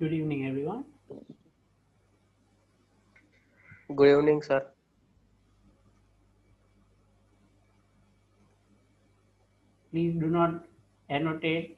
Good evening, everyone. Good evening, sir. Please do not annotate.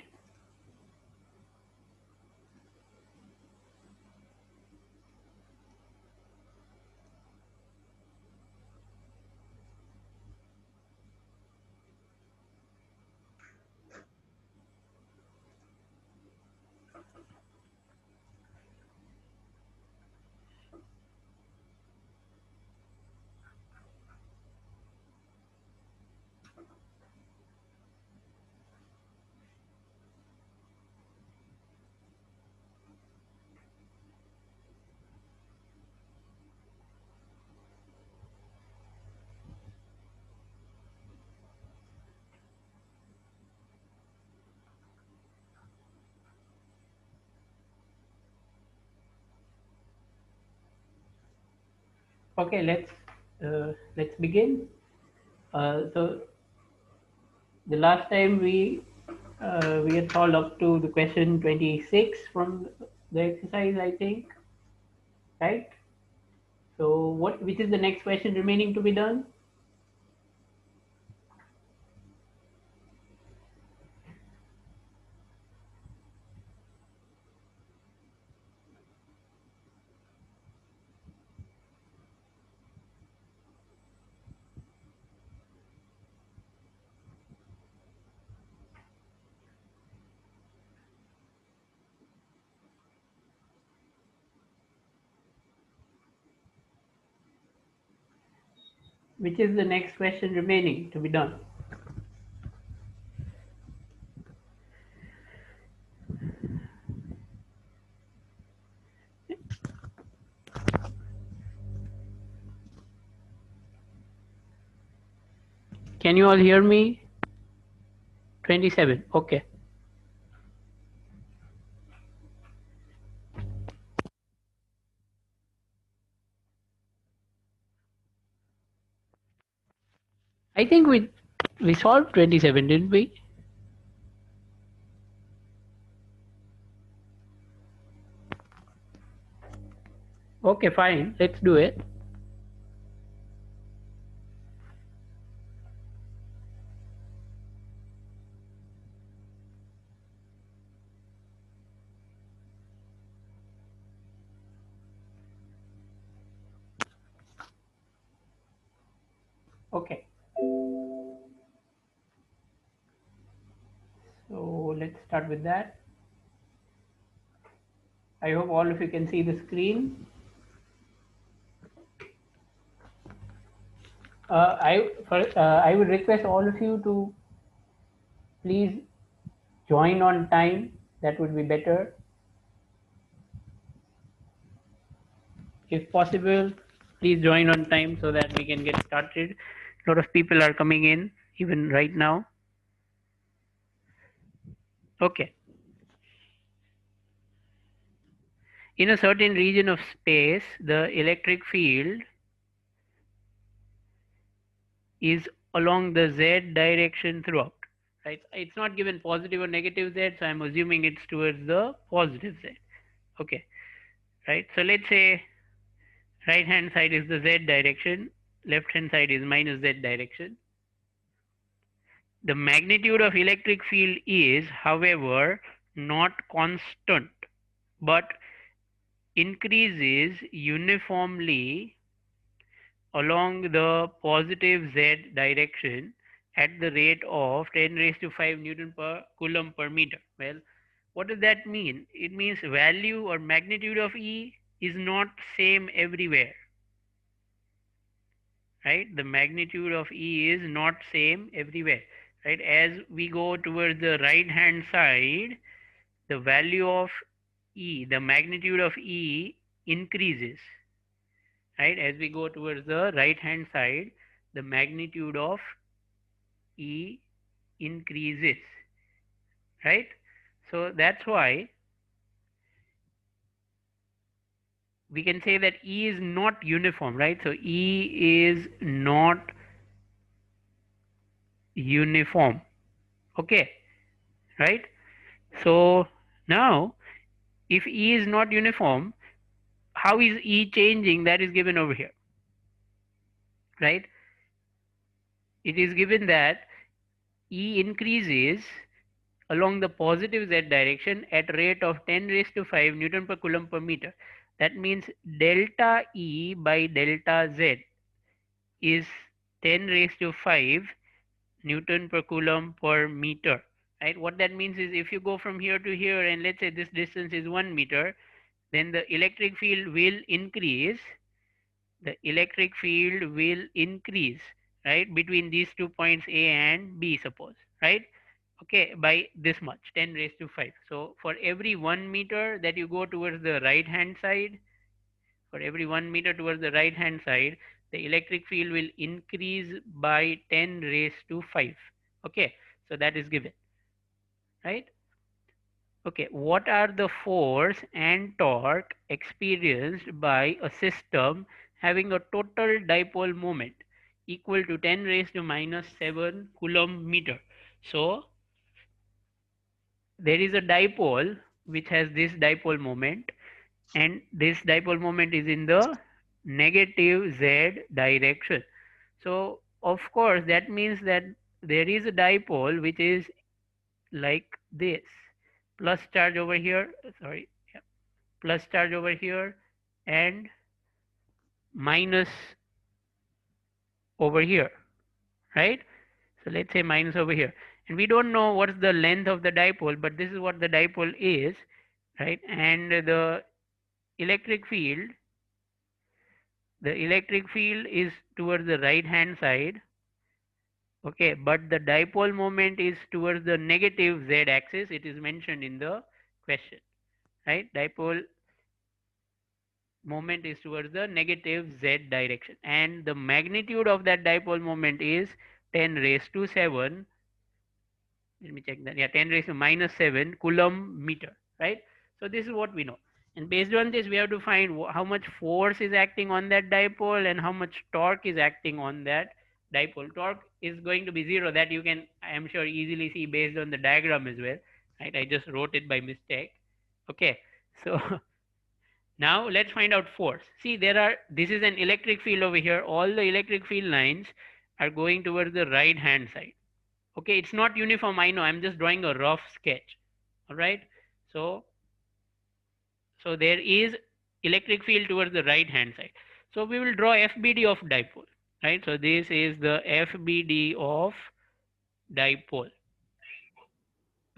Okay, let's begin. So the last time we had solved up to the question 26 from the exercise, I think, right? So which is the next question remaining to be done? Which is the next question remaining to be done? Can you all hear me? 27. Okay. I think we solved 27, didn't we? Okay, fine. Let's do it. Okay. So let's start with that. I hope all of you can see the screen. I would request all of you to please join on time. That would be better. If possible, please join on time so that we can get started. A lot of people are coming in even right now. Okay. In a certain region of space, the electric field is along the z direction throughout. Right? It's not given positive or negative z, so I'm assuming it's towards the positive z. Okay. Right? So let's say right hand side is the z direction, left hand side is minus z direction. The magnitude of electric field is, however, not constant but increases uniformly along the positive z direction at the rate of 10 raised to 5 Newton per coulomb per meter. Well, what does that mean? It means value or magnitude of E is not same everywhere. Right? The magnitude of E is not same everywhere. Right? As we go towards the right hand side, the value of E, the magnitude of E increases. Right? As we go towards the right hand side, the magnitude of E increases. Right? So that's why we can say that E is not uniform, right? So E is not uniform. Okay, right? So now If E is not uniform, how is E changing? That is given over here, right? It is given that E increases along the positive z direction at rate of 10 raised to 5 Newton per Coulomb per meter. That means delta E by delta z is 10 raised to 5 Newton per Coulomb per meter. Right? What that means is if you go from here to here and let's say this distance is 1 meter, then the electric field will increase. The electric field will increase, right, between these 2 points A and B, suppose, right? Okay, by this much, 10 raised to 5. So for every 1 meter that you go towards the right hand side, for every 1 meter towards the right hand side, the electric field will increase by 10 raised to 5. Okay, so that is given, right? Okay, what are the force and torque experienced by a system having a total dipole moment equal to 10 raised to minus 7 coulomb meter? So there is a dipole which has this dipole moment, and this dipole moment is in the negative z direction. So of course that means that there is a dipole which is like this, plus charge over here, sorry, yeah, plus charge over here and minus over here, right? So let's say minus over here, and we don't know what's the length of the dipole, but this is what the dipole is, right? And electric field the electric field is towards the right hand side, okay, but the dipole moment is towards the negative z axis. It is mentioned in the question, right? Dipole moment is towards the negative z direction, and the magnitude of that dipole moment is 10 raised to 7. Let me check that. Yeah, 10 raised to minus 7 coulomb meter, right? So this is what we know. And based on this, we have to find how much force is acting on that dipole and how much torque is acting on that dipole. Torque is going to be zero. That you can, I am sure, easily see based on the diagram as well, right? I just wrote it by mistake. Okay, so now let's find out force. See, this is an electric field over here. All the electric field lines are going towards the right hand side. Okay, it's not uniform, I know, I'm just drawing a rough sketch. All right, so there is electric field towards the right hand side. So we will draw FBD of dipole, right? So this is the FBD of dipole.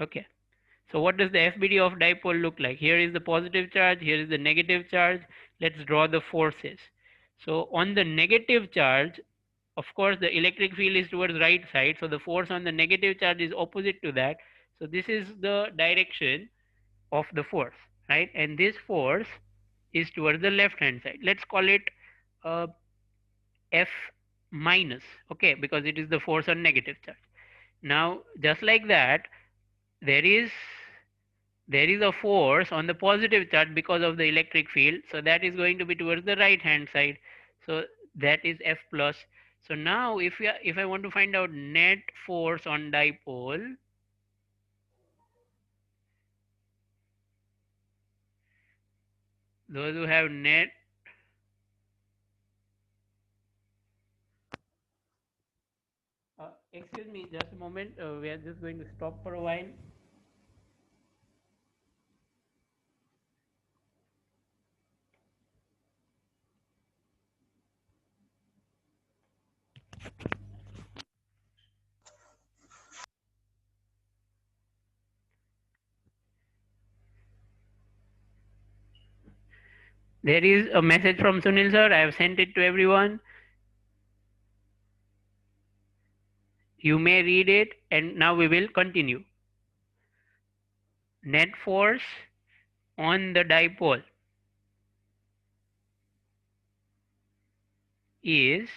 Okay, so what does the FBD of dipole look like? Here is the positive charge, here is the negative charge. Let's draw the forces. So on the negative charge, of course the electric field is towards right side, so the force on the negative charge is opposite to that. So this is the direction of the force, right? And this force is towards the left hand side. Let's call it uh, F minus, okay, because it is the force on negative charge. Now just like that, there is a force on the positive charge because of the electric field, so that is going to be towards the right hand side, so that is F plus. So now if I want to find out net force on dipole, those who have net, excuse me just a moment, we are just going to stop for a while. There is a message from Sunil sir, I have sent it to everyone. You may read it, and now we will continue. Net force on the dipole is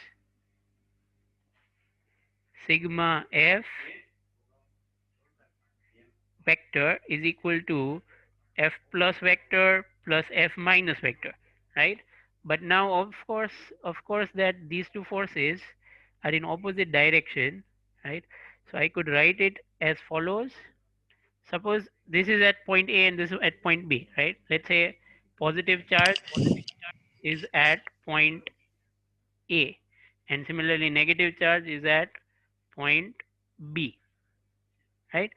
sigma F vector is equal to F plus vector plus F minus vector, right? But now of course that these two forces are in opposite direction, right? So I could write it as follows. Suppose this is at point A and this is at point B, right? Let's say positive charge is at point A, and similarly negative charge is at point B, right?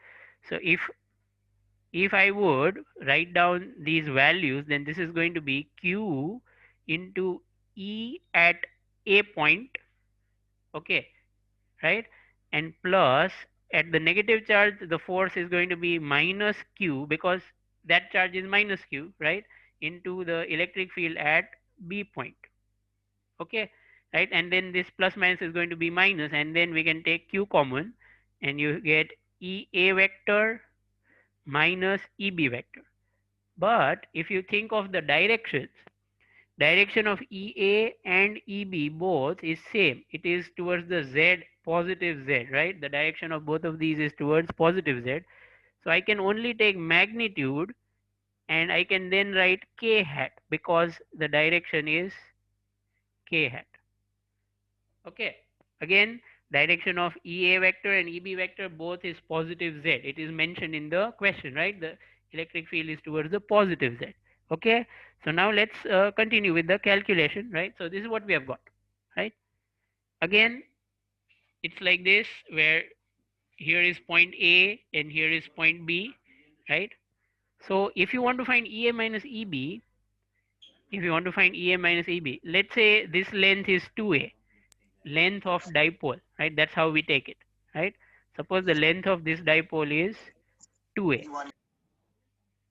So if I would write down these values, then this is going to be Q into E at A point, okay, right? And plus at the negative charge, the force is going to be minus Q because that charge is minus Q, right? Into the electric field at B point, okay, right? And then this plus minus is going to be minus, and then we can take Q common, and you get EA vector minus EB vector. But if you think of the directions, direction of EA and EB both is same. It is towards the Z, positive Z, right? The direction of both of these is towards positive Z. So I can only take magnitude, and I can then write K hat because the direction is K hat. Okay. Again, direction of EA vector and EB vector both is positive Z. It is mentioned in the question, right? The electric field is towards the positive Z. Okay. So now let's continue with the calculation, right? So this is what we have got, right? Again, it's like this, where here is point A and here is point B, right? So if you want to find EA minus EB, if you want to find EA minus EB, let's say this length is 2A, length of dipole, right? That's how we take it, right? Suppose the length of this dipole is 2A.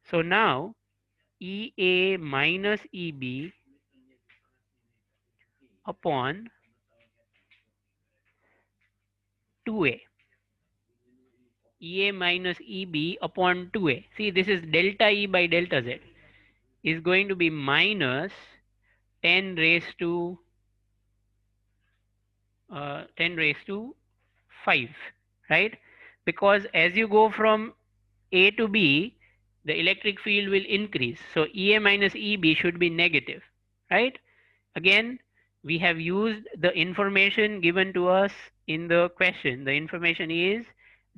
So now EA minus EB upon 2A. EA minus EB upon 2A. See, this is delta E by delta Z is going to be minus 10 raised to 10 raised to 5, right? Because as you go from A to B, the electric field will increase. So EA minus EB should be negative, right? Again, we have used the information given to us in the question. The information is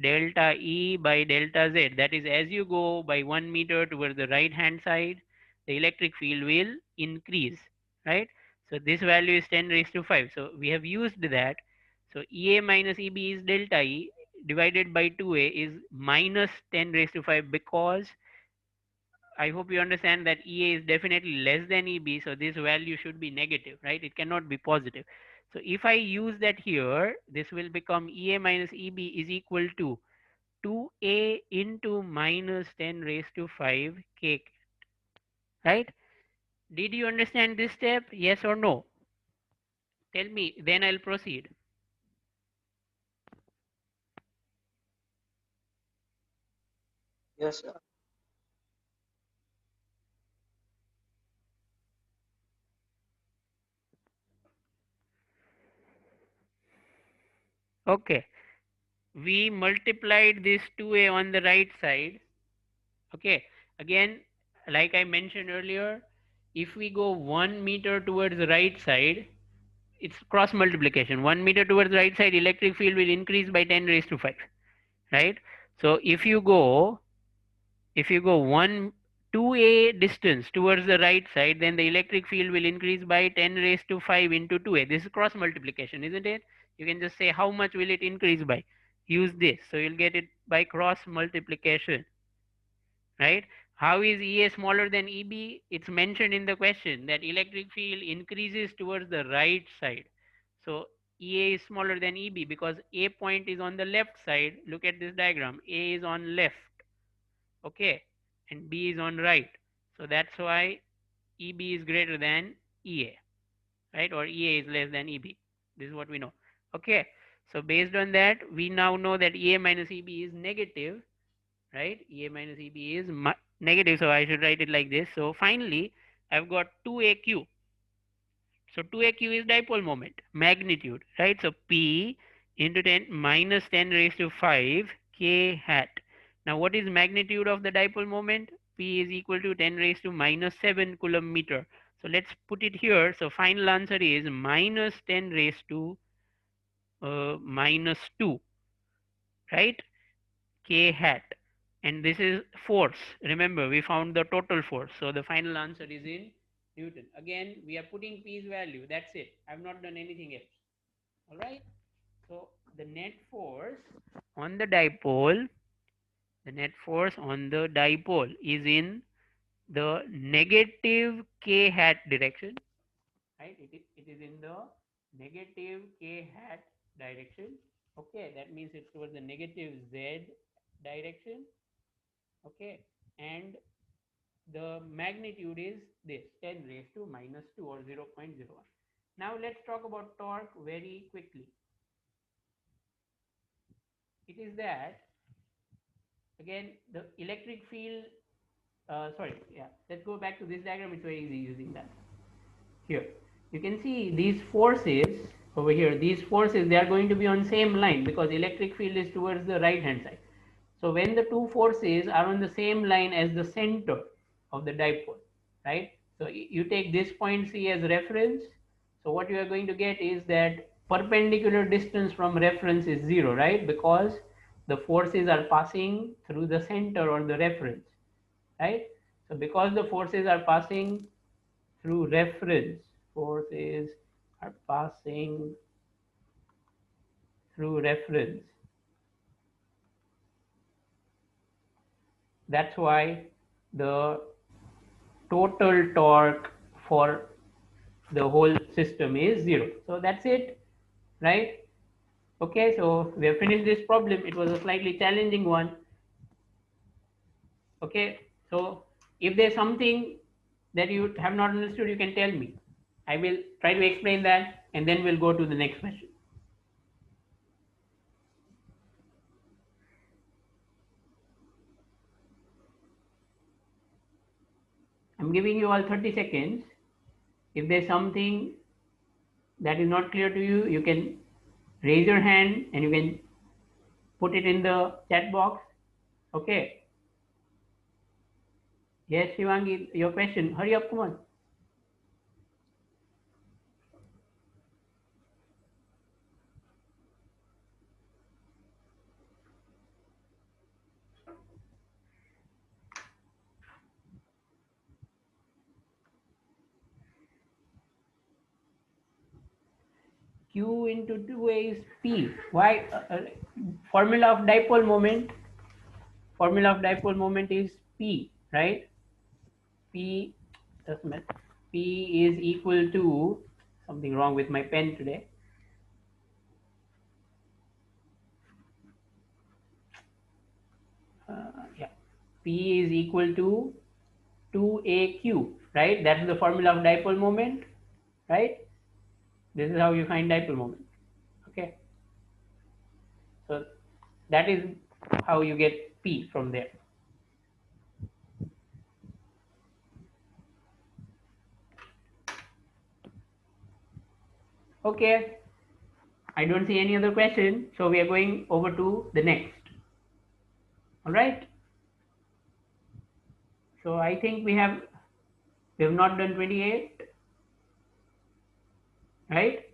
delta E by delta Z. That is, as you go by 1 meter towards the right hand side, the electric field will increase, right? So this value is 10 raised to 5. So we have used that. So EA minus EB is delta E divided by 2A is minus 10 raised to 5, because I hope you understand that EA is definitely less than EB, so this value should be negative, right? It cannot be positive. So if I use that here, this will become EA minus EB is equal to 2A into minus 10 raised to 5 K, right? Did you understand this step? Yes or no? Tell me, then I'll proceed. Yes, sir. Okay, we multiplied this 2A on the right side. Okay, again, like I mentioned earlier, if we go 1 meter towards the right side, it's cross multiplication. 1 meter towards the right side, electric field will increase by 10 raised to 5, right? So if you go 1 2A distance towards the right side, then the electric field will increase by 10 raised to 5 into 2A. This is cross multiplication, isn't it? You can just say how much will it increase by. Use this. So you'll get it by cross multiplication, right? How is EA smaller than EB? It's mentioned in the question that electric field increases towards the right side. So EA is smaller than EB because A point is on the left side. Look at this diagram. A is on left, okay, and B is on right. So that's why EB is greater than EA, right? Or EA is less than EB. This is what we know. Okay. So based on that, we now know that EA minus EB is negative, right? EA minus EB is negative, so I should write it like this. So finally, I've got 2AQ. So 2AQ is dipole moment, magnitude, right? So P into 10 minus 10 raised to 5 K hat. Now what is magnitude of the dipole moment? P is equal to 10 raised to minus 7 coulomb meter. So let's put it here. So final answer is minus 10 raised to minus 2, right? K hat. and this is force. Remember, we found the total force, so the final answer is in Newton. Again, we are putting P's value. That's it. I've not done anything else. All right. So the net force on the dipole, the net force on the dipole is in the negative k hat direction, right? It is in the negative k hat direction. Okay, that means it's towards the negative z direction. Okay, and the magnitude is this 10 raised to minus 2 or 0.01. Now let's talk about torque very quickly. It is that, again, the electric field, sorry, yeah, let's go back to this diagram. It's very easy using that. Here you can see these forces over here, these forces, they are going to be on same line because electric field is towards the right hand side. So when the two forces are on the same line as the center of the dipole, right? So you take this point C as reference. So what you are going to get is that perpendicular distance from reference is 0, right? Because the forces are passing through the center or the reference, right? So because the forces are passing through reference, forces are passing through reference. That's why the total torque for the whole system is 0. So that's it, right? Okay, so we have finished this problem. It was a slightly challenging one. Okay, so if there's something that you have not understood, you can tell me. I will try to explain that and then we'll go to the next question. I'm giving you all 30 seconds. If there's something that is not clear to you, you can raise your hand and you can put it in the chat box. Okay. Yes, Shivangi, your question. Hurry up, come on. Q into 2A is P. Why? Formula of dipole moment. Formula of dipole moment is P, right? P, doesn't matter. P is equal to, something wrong with my pen today. Yeah. P is equal to 2AQ, right? That's the formula of dipole moment, right? This is how you find dipole moment. Okay. So that is how you get P from there. Okay. I don't see any other question, so we are going over to the next. All right. So I think we have not done 28, right?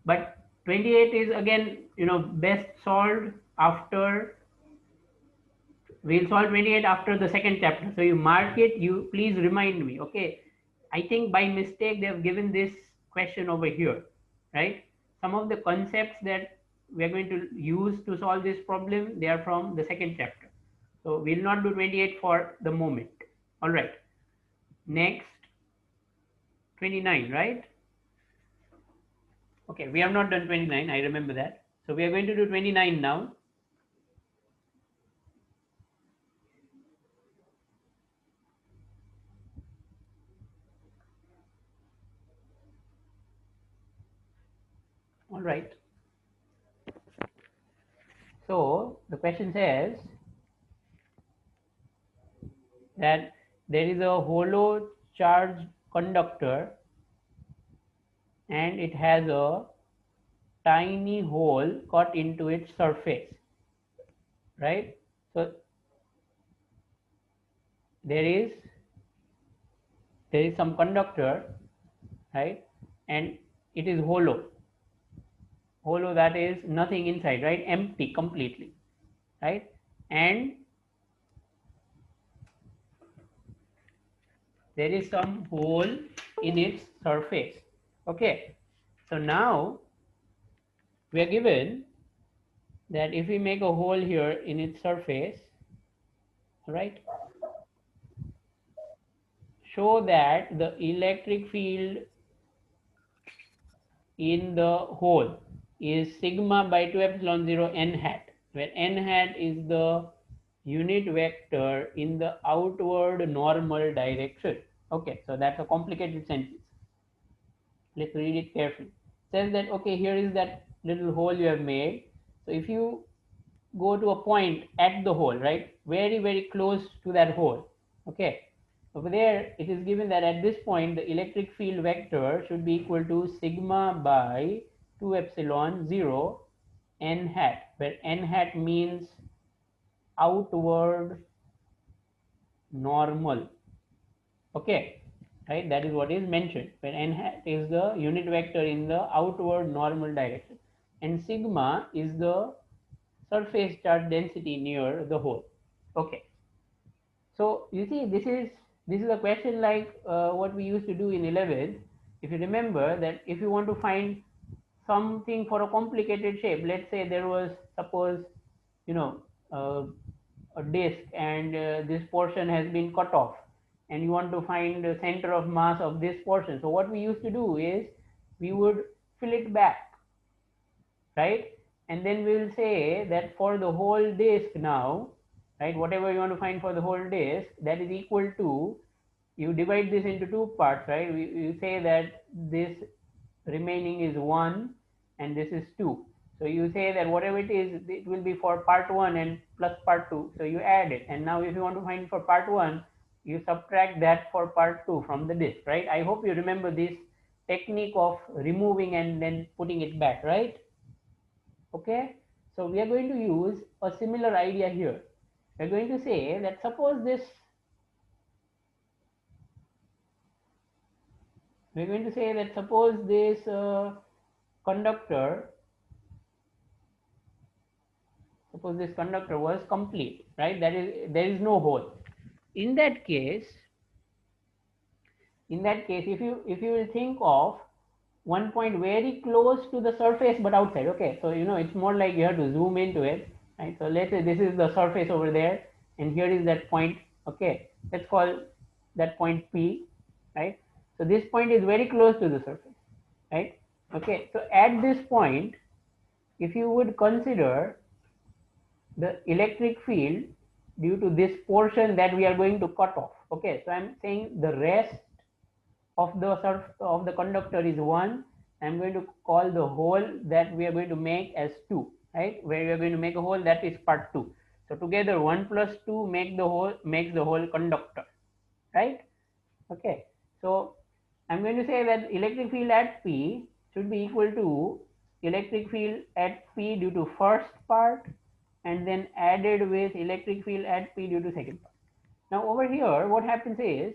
But 28 is again, best solved after, we'll solve 28 after the second chapter. So you mark it, you please remind me, okay? I think by mistake they have given this question over here, right? Some of the concepts that we are going to use to solve this problem, they are from the second chapter. So we'll not do 28 for the moment. All right. Next, 29, right? Okay, we have not done 29. I remember that. So we are going to do 29 now. All right. So the question says that there is a hollow charged conductor and it has a tiny hole cut into its surface, right? So there is there is some conductor, right, and it is hollow, that is nothing inside, right, empty completely, right, and there is some hole in its surface. Okay, so now we are given that if we make a hole here in its surface, right, show that the electric field in the hole is sigma by 2 epsilon 0 n hat, where n hat is the unit vector in the outward normal direction. Okay, so that's a complicated sentence. Let's read it carefully. It says that, okay, here is that little hole you have made. So if you go to a point at the hole, right, very, very close to that hole, okay, over there it is given that at this point the electric field vector should be equal to sigma by 2 epsilon 0 n hat, where n hat means outward normal. Okay, right, that is what is mentioned, where n hat is the unit vector in the outward normal direction, and sigma is the surface charge density near the hole. Okay, so you see, this is a question like what we used to do in 11th. If you remember that, if you want to find something for a complicated shape, let's say there was, suppose, you know, uh, a disk, and this portion has been cut off, and you want to find the center of mass of this portion. So what we used to do is we would fill it back, right, and then we will say that for the whole disk now, right, whatever you want to find for the whole disk, that is equal to, you divide this into two parts, right, you say that this remaining is 1 and this is 2. So you say that whatever it is, it will be for part 1 and plus part 2, so you add it, and now if you want to find for part 1, you subtract that for part 2 from the disk, right. I hope you remember this technique of removing and then putting it back, right. Okay, so we are going to use a similar idea here. We're going to say that, suppose this conductor, was complete, right, there is no hole. In that case, if you will think of one point very close to the surface but outside. Okay, so it's more like you have to zoom into it, right. So let's say this is the surface over there, and here is that point. Okay, let's call that point P, right. So this point is very close to the surface, right. Okay, so at this point, if you would consider the electric field due to this portion that we are going to cut off. Okay, so I'm saying the rest of the conductor is 1. I'm going to call the hole that we are going to make as 2, right, where we are going to make a hole, that is part 2. So together 1 plus 2 makes the whole conductor, right. Okay, so I'm going to say that electric field at P should be equal to electric field at P due to first part, and then added with electric field at P due to second part. Now over here, what happens is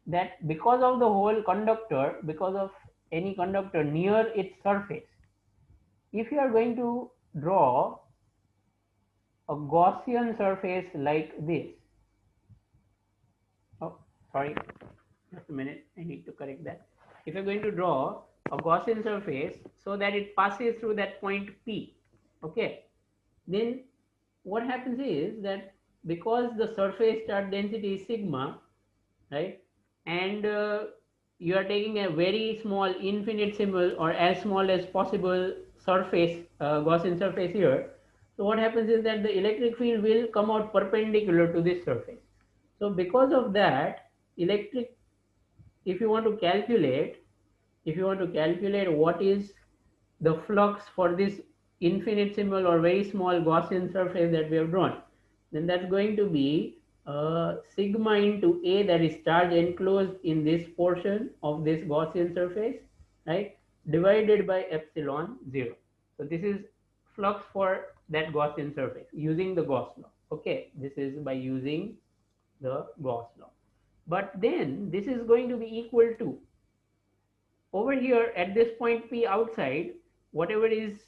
that because of the whole conductor, because of any conductor near its surface, if you are going to draw a Gaussian surface like this, oh, sorry, just a minute, I need to correct that. If you're going to draw a Gaussian surface so that it passes through that point P, okay, then what happens is that because the surface charge density is sigma, right, and you are taking a very small infinitesimal or as small as possible surface, Gaussian surface here, so what happens is that the electric field will come out perpendicular to this surface. So because of that, electric if you want to calculate what is the flux for this infinitesimal or very small Gaussian surface that we have drawn, then that's going to be sigma into A, that is charge enclosed in this portion of this Gaussian surface, right, divided by epsilon 0. So this is flux for that Gaussian surface using the Gauss law. Okay, this is by using the Gauss law. But then this is going to be equal to, over here at this point P outside, whatever is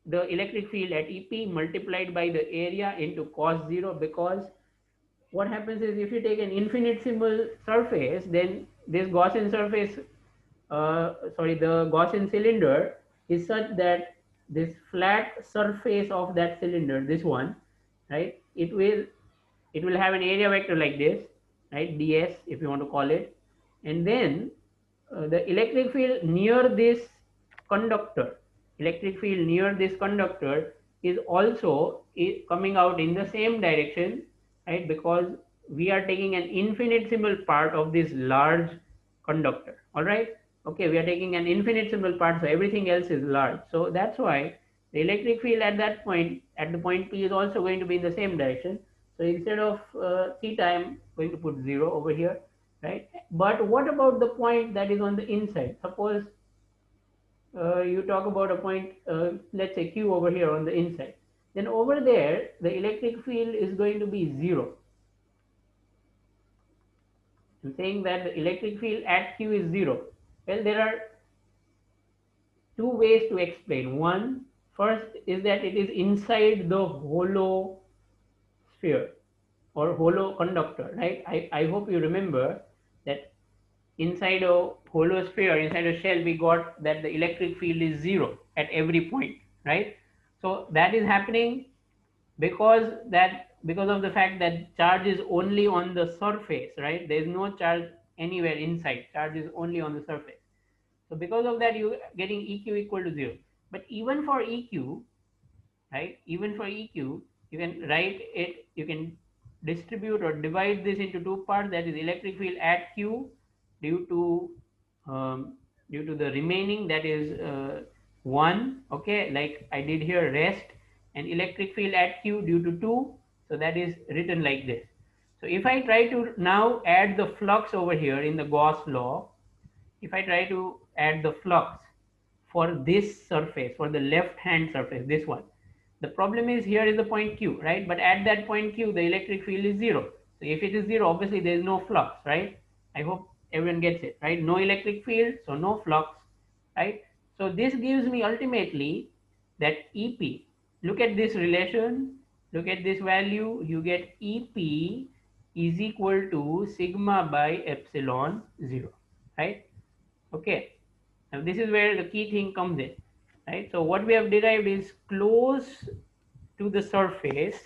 the electric field at EP multiplied by the area into cos 0, because what happens is if you take an infinitesimal surface, then this Gaussian surface, the Gaussian cylinder is such that this flat surface of that cylinder, this one, right, it will have an area vector like this, right, ds if you want to call it, and then the conductor electric field near this conductor is also coming out in the same direction, right, because we are taking an infinitesimal part of this large conductor. All right, okay, we are taking an infinitesimal part, so everything else is large, so that's why the electric field at that point, at the point P, is also going to be in the same direction. So instead of theta, I'm going to put 0 over here, right? But what about the point that is on the inside? Suppose you talk about a point, let's say Q over here on the inside. Then over there, the electric field is going to be 0. I'm saying that the electric field at Q is 0. Well, there are two ways to explain. One, first is that it is inside the hollow sphere or hollow conductor, right? I hope you remember that inside a hollow sphere, inside a shell, we got that the electric field is 0 at every point, right? So that is happening because of the fact that charge is only on the surface, right? There is no charge anywhere inside. Charge is only on the surface. So because of that, you are getting EQ equal to 0. But even for EQ, right? Even for EQ, you can write it, you can distribute or divide this into two parts. That is electric field at Q due to the remaining, that is 1, okay, like I did here, rest, and electric field at Q due to 2. So that is written like this. So if I try to now add the flux over here in the Gauss law, if I try to add the flux for this surface, for the left hand surface, this one, the problem is here is the point Q, right? But at that point Q, the electric field is 0. So if it is 0, obviously there is no flux, right? I hope everyone gets it, right? No electric field, so no flux, right? So this gives me ultimately that EP. Look at this relation, look at this value, you get EP is equal to sigma by epsilon 0, right? Okay, now this is where the key thing comes in, right? So what we have derived is close to the surface,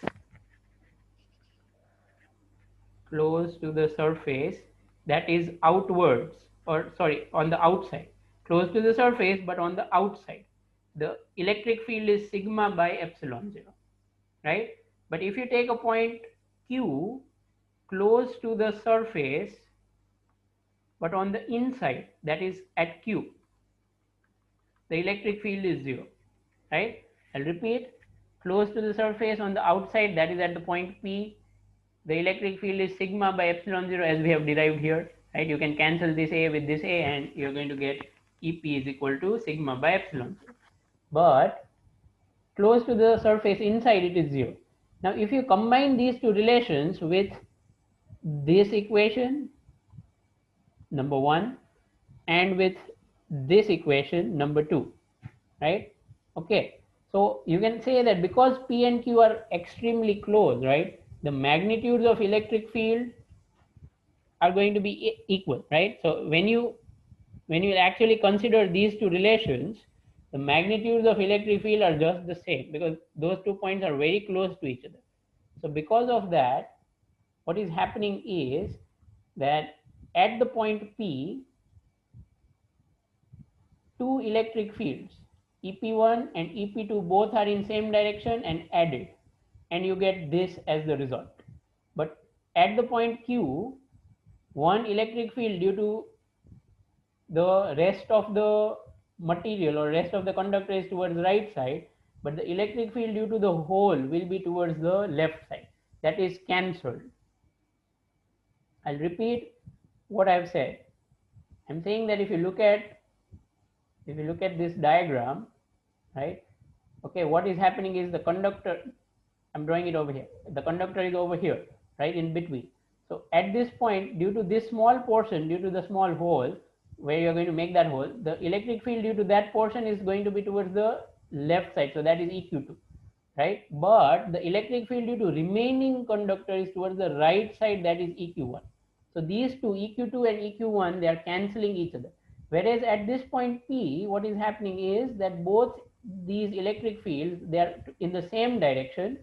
close to the surface, that is outwards, or sorry, on the outside, close to the surface but on the outside, the electric field is sigma by epsilon 0, right? But if you take a point Q close to the surface but on the inside, that is at Q, the electric field is 0, right? I'll repeat, close to the surface on the outside, that is at the point P, the electric field is sigma by epsilon 0 as we have derived here, right? You can cancel this A with this A and you're going to get EP is equal to sigma by epsilon 0. But close to the surface inside it is 0. Now if you combine these two relations with this equation, number 1, and with this equation, number 2, right? Okay, so you can say that because P and Q are extremely close, right, the magnitudes of electric field are going to be equal, right? So when you actually consider these two relations, the magnitudes of electric field are just the same because those 2 points are very close to each other. So because of that, what is happening is that at the point P, two electric fields, EP1 and EP2, both are in same direction and added, and you get this as the result. But at the point Q, one electric field due to the rest of the material or rest of the conductor is towards the right side, but the electric field due to the hole will be towards the left side. That is cancelled. I'll repeat what I've said. I'm saying that if you look at this diagram, right? Okay, what is happening is the conductor, I'm drawing it over here. The conductor is over here, right, in between. So at this point, due to this small portion, due to the small hole where you're going to make that hole, the electric field due to that portion is going to be towards the left side. So that is EQ2, right? But the electric field due to remaining conductor is towards the right side, that is EQ1. So these two, EQ2 and EQ1, they are cancelling each other. Whereas at this point P, what is happening is that both these electric fields, they are in the same direction.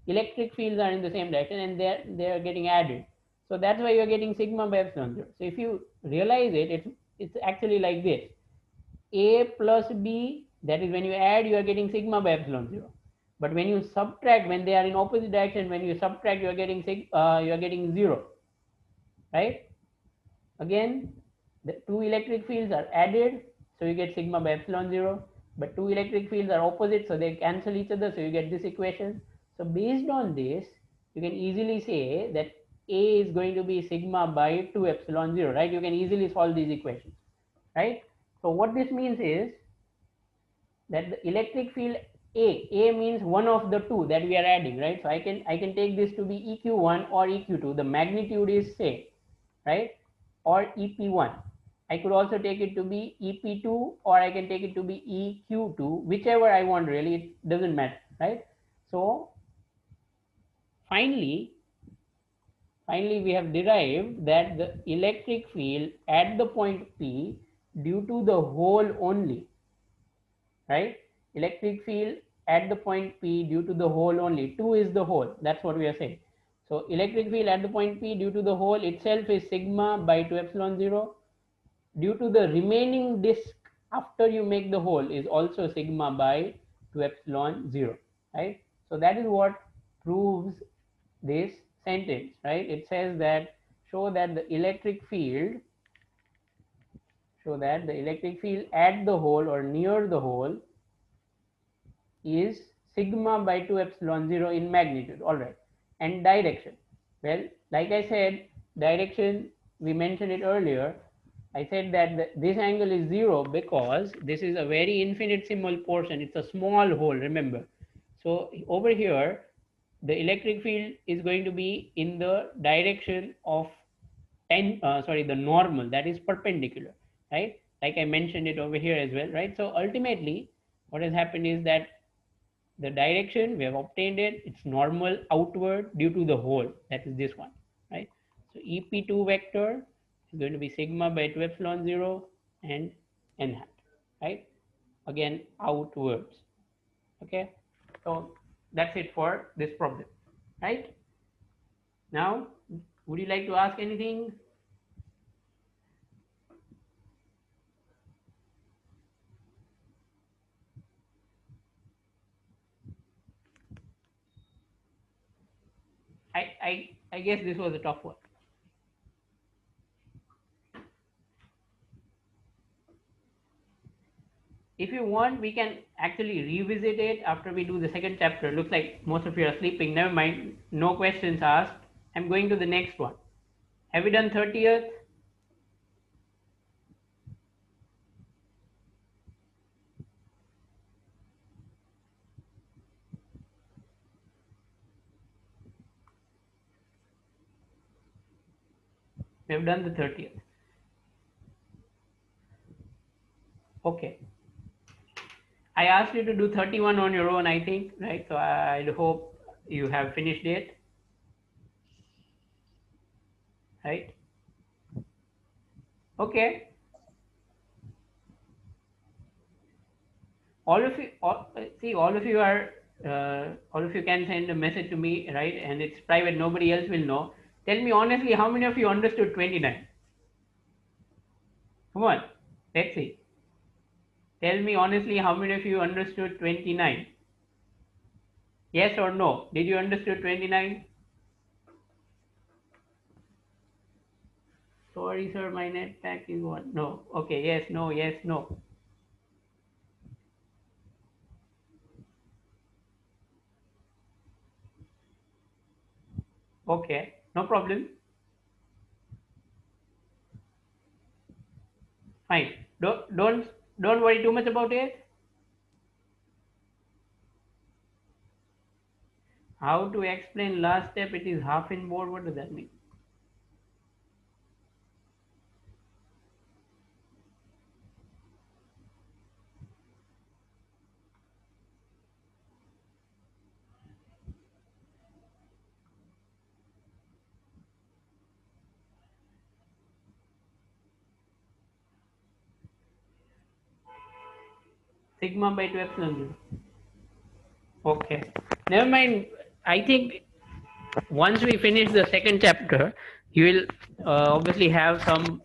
Electric fields are in the same direction and they are getting added. So that's why you're getting sigma by epsilon 0. So if you realize it, it's actually like this. A plus B, that is when you add, you are getting sigma by epsilon 0. But when you subtract, when they are in opposite direction, when you subtract, you are getting you are getting 0, right? Again, the two electric fields are added, so you get sigma by epsilon 0. But two electric fields are opposite, so they cancel each other, so you get this equation. So based on this, you can easily say that A is going to be sigma by 2 epsilon 0, right? You can easily solve these equations, right? So what this means is that the electric field A means one of the two that we are adding, right? So I can take this to be EQ1 or EQ2. The magnitude is same, right? Or EP1. I could also take it to be EP2, or I can take it to be EQ2, whichever I want, really, it doesn't matter, right? So finally, we have derived that the electric field at the point P due to the hole only, right? Electric field at the point P due to the hole only. 2 is the hole. That's what we are saying. So electric field at the point P due to the hole itself is sigma by 2 epsilon 0. Due to the remaining disk after you make the hole is also sigma by 2 epsilon 0, right? So that is what proves this sentence, right? It says that show that the electric field at the hole or near the hole is sigma by 2 epsilon 0 in magnitude. All right. And direction, well, like I said, direction, we mentioned it earlier. I said that this angle is 0 because this is a very infinitesimal portion. It's a small hole, remember. So over here, the electric field is going to be in the direction of the normal, that is perpendicular, right? Like I mentioned it over here as well, right? So ultimately, what has happened is that the direction we have obtained it's normal outward due to the hole, that is this one, right? So EP2 vector is going to be sigma by 2 epsilon 0 and n hat, right? Again, outwards. Okay, so that's it for this problem, right? Now, would you like to ask anything? I guess this was a tough one. If you want, we can actually revisit it after we do the second chapter. Looks like most of you are sleeping. Never mind, no questions asked. I'm going to the next one. Have we done 30th? We have done the 30th. Okay. I asked you to do 31 on your own, I think, right? So I hope you have finished it, right? Okay. All of you are, all of you can send a message to me, right? And it's private, nobody else will know. Tell me honestly, how many of you understood 29? Come on, let's see. Tell me honestly, how many of you understood 29? Yes or no? Did you understood 29? Sorry, sir, my net pack is what? No. Okay, yes, no, yes, no. Okay, no problem. Fine. Don't worry too much about it. How to explain last step? It is half in board. What does that mean? Sigma by 2 epsilon 0. Okay. Never mind. I think once we finish the second chapter, you will obviously have some,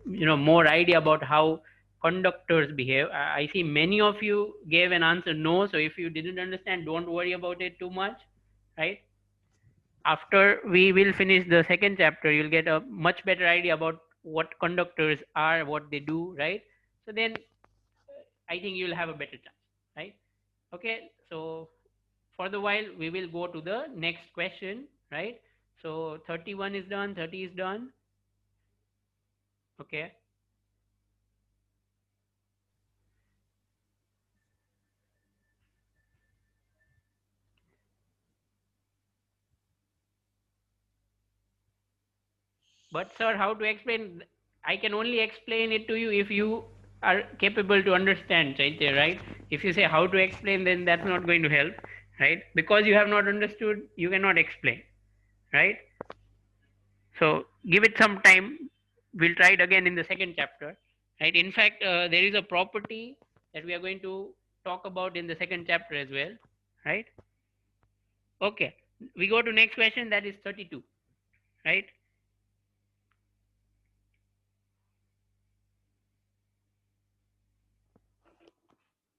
more idea about how conductors behave. I see many of you gave an answer no. So if you didn't understand, don't worry about it too much, right? After we will finish the second chapter, you'll get a much better idea about what conductors are, what they do, right? So then I think you'll have a better chance, right? Okay, so for the while we will go to the next question, right? So 31 is done, 30 is done. Okay. But sir, how to explain? I can only explain it to you if you are capable to understand, Chaitya, right? If you say how to explain, then that's not going to help, right? Because you have not understood, you cannot explain, right? So give it some time. We'll try it again in the second chapter, right? In fact, there is a property that we are going to talk about in the second chapter as well, right? Okay, we go to next question, that is 32, right?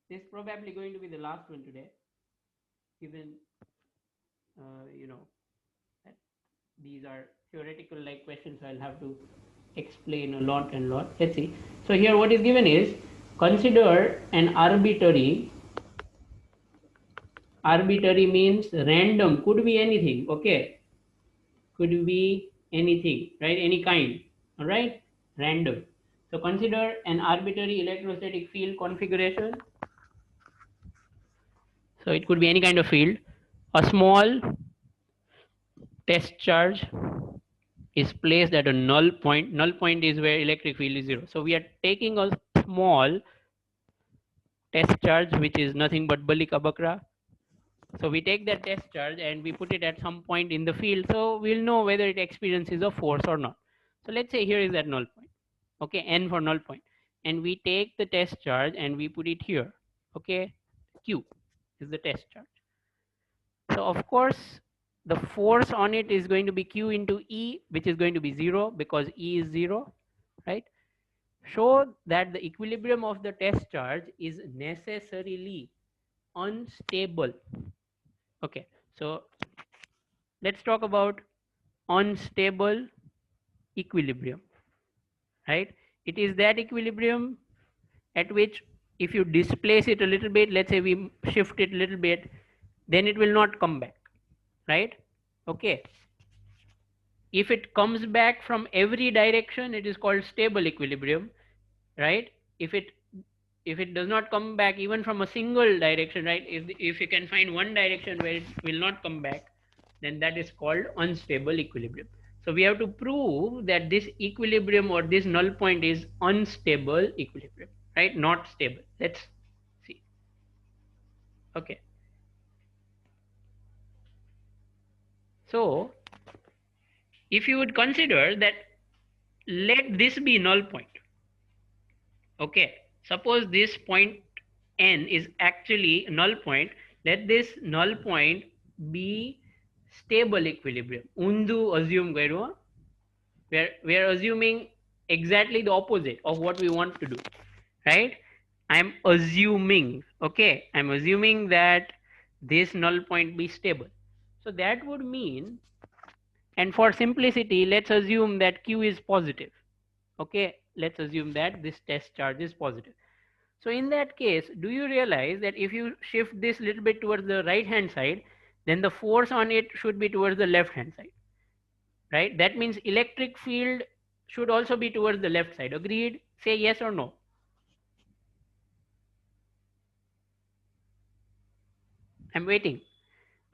This is probably going to be the last one today, given you know that these are theoretical like questions, so I'll have to explain a lot and lot. Let's see. So here what is given is, consider an arbitrary means random, could be anything, okay, could be anything, right? Any kind, all right, random. So consider an arbitrary electrostatic field configuration. So it could be any kind of field. A small test charge is placed at a null point. Null point is where electric field is zero. So we are taking a small test charge which is nothing but Balika Bakra. So we take that test charge and we put it at some point in the field. So we'll know whether it experiences a force or not. So let's say here is that null point. Okay, n for null point. And we take the test charge and we put it here. Okay, Q is the test charge. So of course, the force on it is going to be Q into E, which is going to be 0 because E is 0, right? Show that the equilibrium of the test charge is necessarily unstable. Okay, so let's talk about unstable equilibrium, right? It is that equilibrium at which if you displace it a little bit, let's say we shift it a little bit, then it will not come back, right? Okay, if it comes back from every direction, it is called stable equilibrium, right? If it does not come back even from a single direction, right? If you can find one direction where it will not come back, then that is called unstable equilibrium. So we have to prove that this equilibrium or this null point is unstable equilibrium, right? Not stable. Let's see. Okay, so if you would consider that, let this be null point. Okay, suppose this point n is actually a null point. Let this null point be stable equilibrium. Undu assume gairu. We are assuming exactly the opposite of what we want to do, right? I'm assuming, okay, I'm assuming that this null point be stable. So that would mean, and for simplicity, let's assume that Q is positive. Okay, let's assume that this test charge is positive. So in that case, do you realize that if you shift this little bit towards the right hand side, then the force on it should be towards the left hand side, right? That means electric field should also be towards the left side. Agreed? Say yes or no. I'm waiting.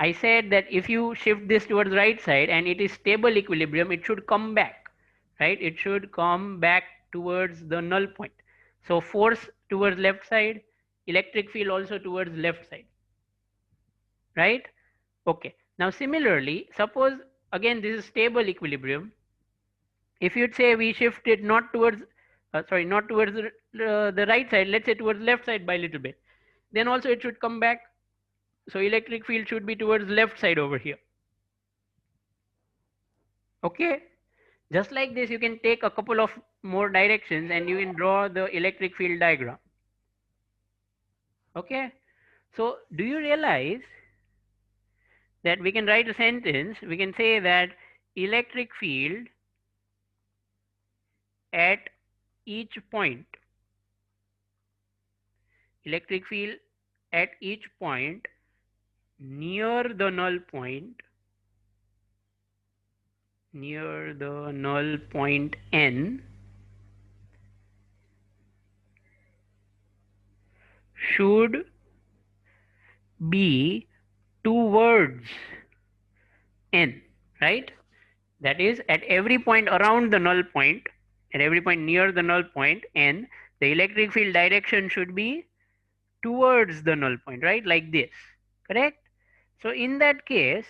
I said that if you shift this towards right side and it is stable equilibrium, it should come back, right? It should come back towards the null point. So force towards left side, electric field also towards left side, right? Okay. Now similarly, suppose again this is stable equilibrium. If you'd say we shift it not towards, not towards the right side, let's say towards left side by a little bit, then also it should come back. So electric field should be towards left side over here. Okay, just like this you can take a couple of more directions and you can draw the electric field diagram. Okay, so do you realize that we can write a sentence, we can say that electric field at each point, electric field at each point near the null point, near the null point n, should be towards n, right? That is, at every point around the null point, at every point near the null point n, the electric field direction should be towards the null point, right? Like this, correct? So in that case,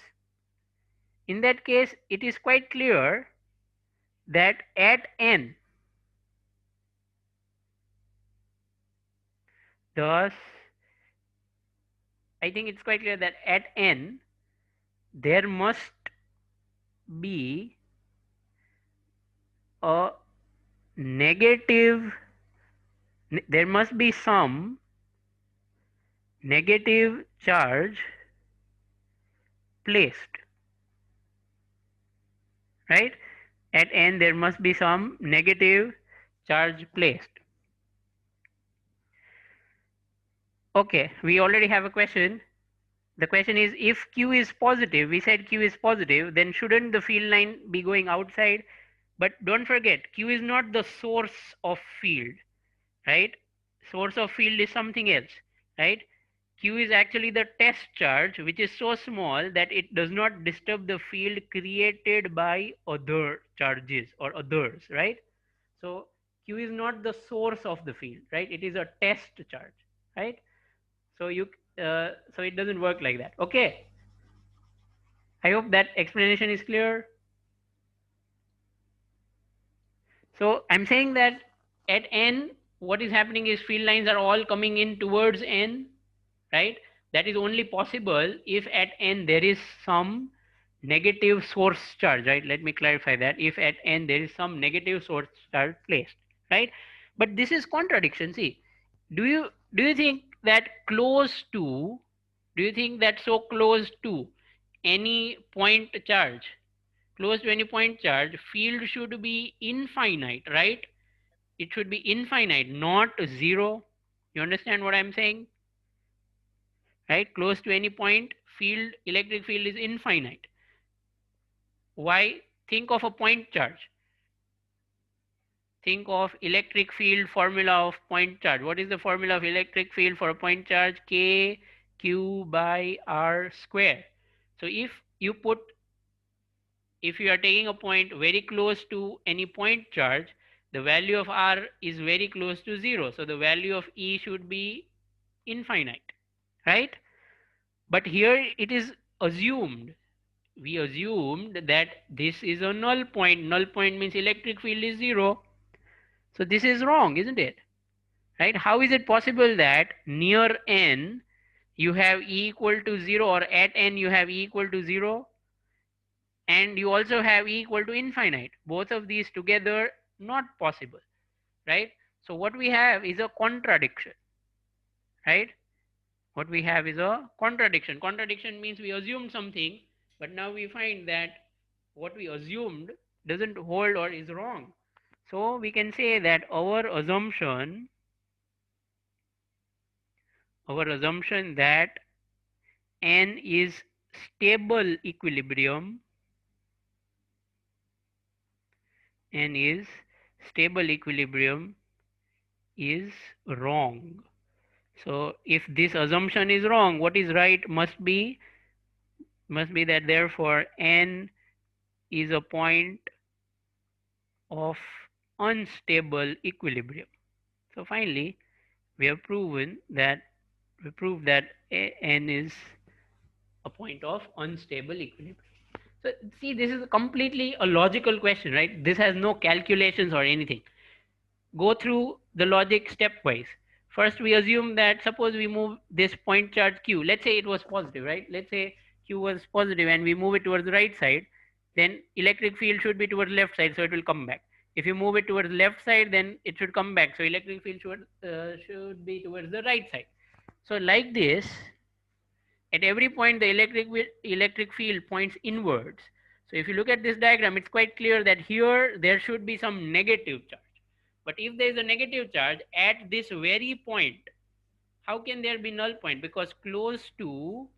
it is quite clear that at n, thus, I think it's quite clear that at n, there must be a negative, there must be some negative charge placed, right? At n, there must be some negative charge placed. Okay, we already have a question. The question is, if Q is positive, we said Q is positive, then shouldn't the field line be going outside? But don't forget, Q is not the source of field, right? Source of field is something else, right? Q is actually the test charge, which is so small that it does not disturb the field created by other charges or others, right? So Q is not the source of the field, right? It is a test charge, right? So so it doesn't work like that. Okay. I hope that explanation is clear. So I'm saying that at n, what is happening is field lines are all coming in towards n, right? That is only possible if at n there is some negative source charge, right? Let me clarify that. If at n there is some negative source charge placed, right? But this is contradiction. See, do you think that close to, do you think that so close to any point charge, close to any point charge, field should be infinite, right? It should be infinite, not zero. You understand what I'm saying? Right? Close to any point, field, electric field is infinite. Why? Think of a point charge. Think of electric field formula of point charge. What is the formula of electric field for a point charge? K Q by R square. So if you are taking a point very close to any point charge, the value of R is very close to zero. So the value of E should be infinite, right? But here it is assumed, we assumed that this is a null point. Null point means electric field is zero. So this is wrong, isn't it? Right? How is it possible that near n you have E equal to 0, or at n you have E equal to 0, and you also have E equal to infinite? Both of these together, not possible, right? So what we have is a contradiction, right? What we have is a contradiction. Contradiction means we assumed something, but now we find that what we assumed doesn't hold or is wrong. So we can say that our assumption that n is stable equilibrium, n is stable equilibrium, is wrong. So if this assumption is wrong, what is right must be that therefore n is a point of unstable equilibrium. So finally, we have proven that we proved that n is a point of unstable equilibrium. So see, this is completely a logical question, right? This has no calculations or anything. Go through the logic stepwise. First we assume that, suppose we move this point charge q, let's say it was positive, right? Let's say q was positive and we move it towards the right side, then electric field should be towards left side, so it will come back. If you move it towards left side, then it should come back, so electric field should be towards the right side. So like this, at every point the electric field points inwards. So if you look at this diagram, it's quite clear that here there should be some negative charge. But if there is a negative charge at this very point, how can there be null point? Because close to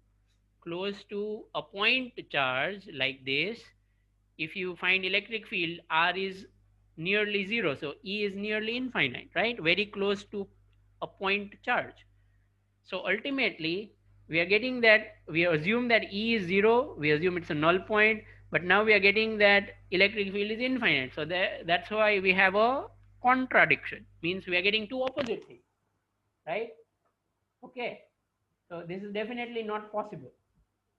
a point charge like this, if you find electric field, R is nearly zero, so E is nearly infinite, right? Very close to a point charge. So ultimately, we are getting that, we assume that E is zero, we assume it's a null point, but now we are getting that electric field is infinite. So that's why we have a contradiction, means we are getting two opposite things, right? Okay, so this is definitely not possible.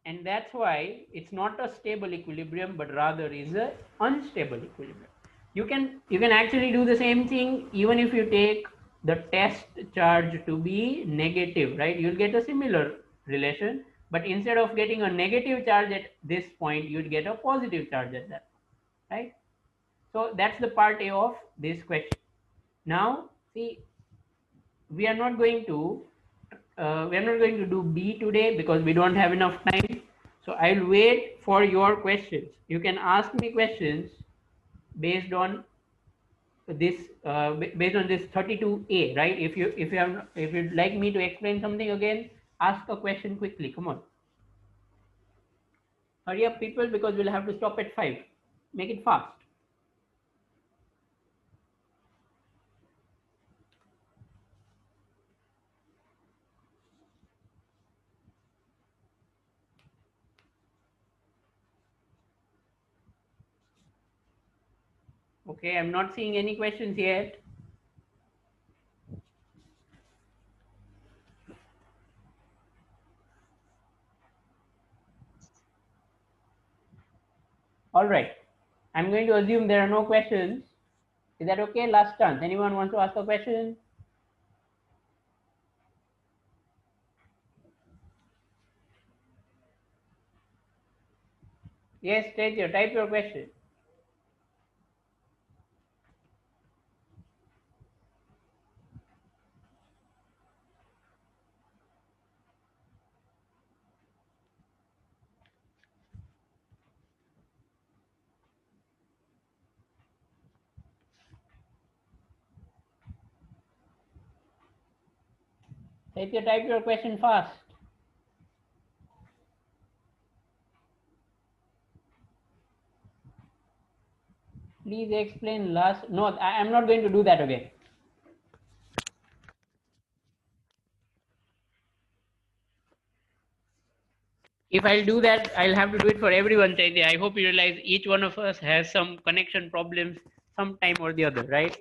And that's why it's not a stable equilibrium, but rather is a unstable equilibrium. You can actually do the same thing even if you take the test charge to be negative, right? You'll get a similar relation, but instead of getting a negative charge at this point, you'd get a positive charge at that point, right? So that's the part A of this question. Now see, we are not going to do B today because we don't have enough time. So I'll wait for your questions. You can ask me questions based on based on this 32A, right? If you'd like me to explain something again, ask a question quickly. Come on, hurry up, people, because we'll have to stop at 5. Make it fast. Okay, I'm not seeing any questions yet. All right, I'm going to assume there are no questions. Is that okay? Last chance. Anyone wants to ask a question? Yes, type your question. Type your question fast. Please explain last. No, I am not going to do that again. If I'll do that, I'll have to do it for everyone, Chaitya. I hope you realize each one of us has some connection problems sometime or the other, right?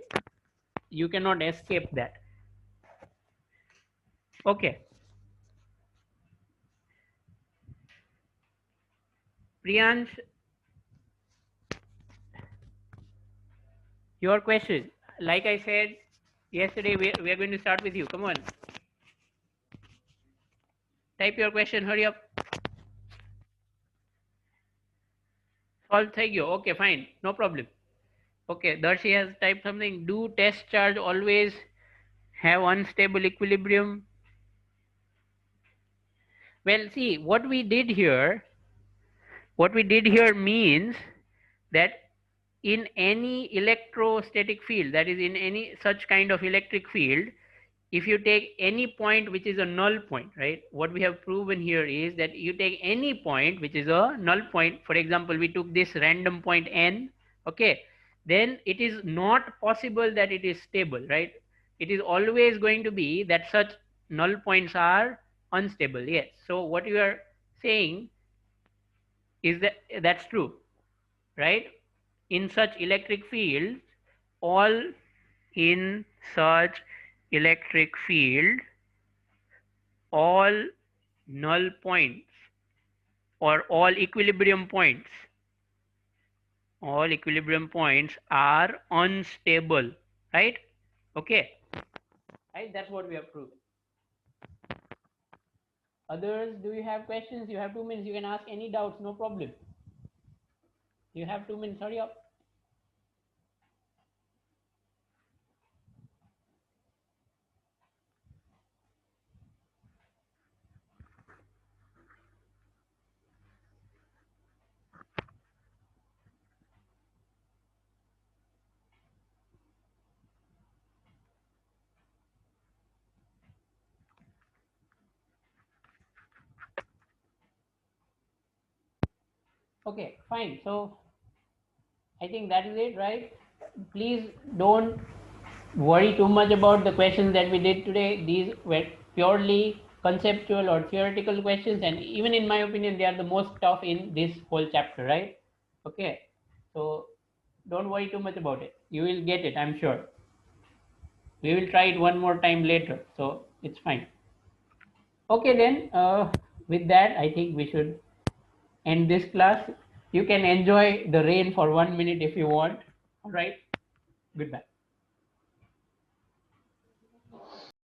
You cannot escape that. Okay. Priyansh, your question. Like I said yesterday, we are going to start with you. Come on. Type your question. Hurry up. Solve Thagyo. Okay, fine. No problem. Okay, Darshi has typed something. Do test charge always have unstable equilibrium? Well, see, what we did here means that in any electrostatic field, that is in any such kind of electric field, if you take any point which is a null point, right? What we have proven here is that you take any point which is a null point. For example, we took this random point n, okay? Then it is not possible that it is stable, right? It is always going to be that such null points are unstable. Yes. So what you are saying is that that's true, right? In such electric fields, all in such electric field, all null points or all equilibrium points are unstable, right? Okay. right? That's what we have proven. Others, do you have questions? You have 2 minutes. You can ask any doubts, no problem. You have 2 minutes. Hurry up. Okay, fine. So I think that is it, right? Please don't worry too much about the questions that we did today. These were purely conceptual or theoretical questions, and even in my opinion, they are the most tough in this whole chapter, right? Okay, so don't worry too much about it. You will get it, I'm sure. We will try it one more time later, so it's fine. Okay, then, with that, I think we should end this class. You can enjoy the rain for 1 minute if you want. All right, goodbye.